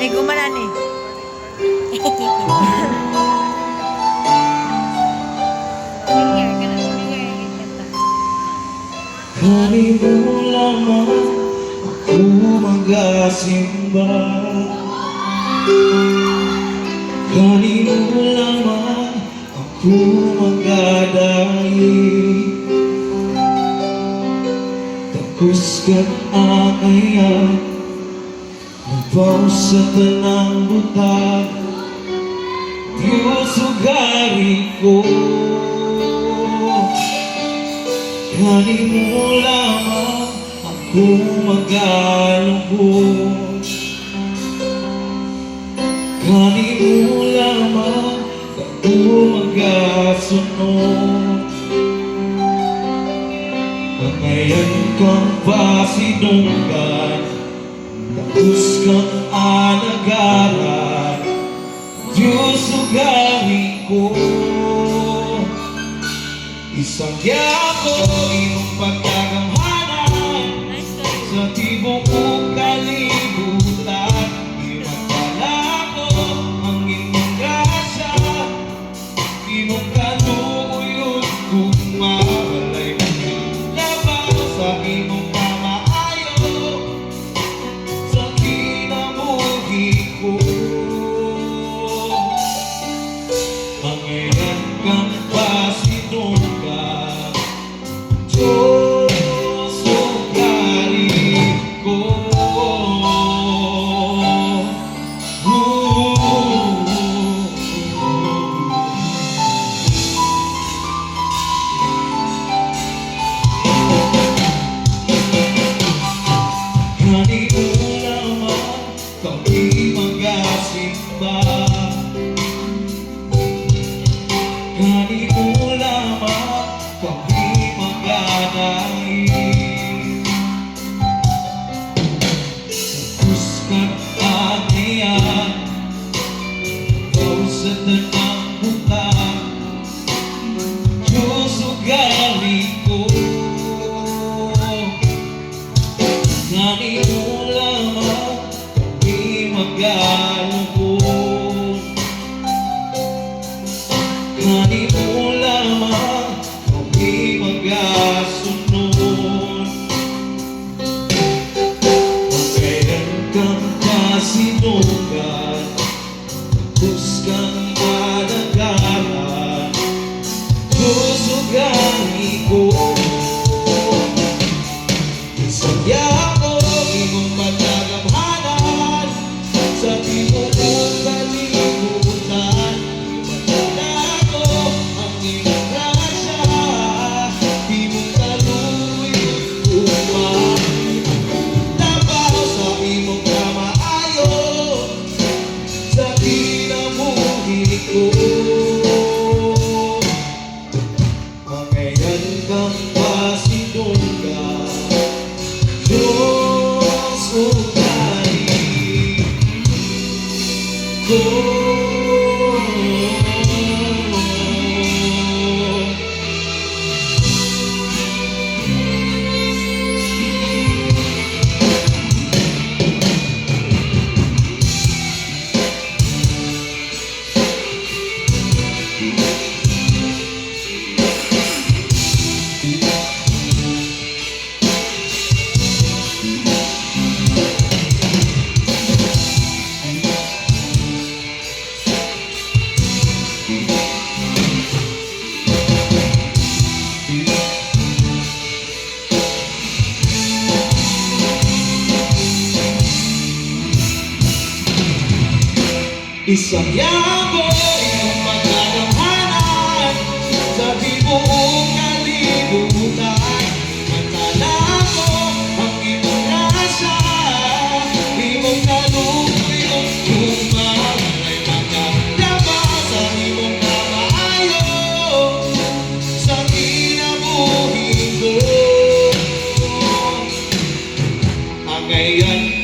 Gumanan eh. Kanino lamang ako magasimba, kanino lamang ako magadayi. Tapos kat akayan nabaw sa tanang butag, Diyos ugari ko. Kanino lamang ako magalungkot, kanino lamang ako magasunod. Pangayan kang pasidunggan, tapos kang alagaran, Diyos ugari ko. Isang yako, iyong pagkagamhanan sa tibok kong kalibutan. Iwagpala ko ang iyong grasya, di mo kanuyod kung mawalay labaw sa iyong pamaayo sa kinabuhi ko. Mangayan kang pasidong Diyos ugari ko. Kanino lamang kami magasimba, kanino lamang kami tapos kat akayan daw sa tanang butang, Diyos ugari ko. Kanino lamang kami magalungkot, kanino lamang kami magasunod. Pagkayan kang pasidunggan, tapos kang alagaran, Diyos ugari ko. Isang yako, iyong pagkagamhanan sa tibok kong kalibutan. Iwagpala ko ang iyong grasya, di mo kanuyod kung labaw sa iyong kamaayo sa kinabuhi ko. Mangayan kang pasidunggan, Diyos ugari ko. Isang yako, iyong pagkagamhanan sa tibok kong kalibutan. Mantala ko ang iyong grasya, di mo kanuyod kung mawalay magkalabaw sa iyong kamaayo sa kinabuhi ko. Ang ngayon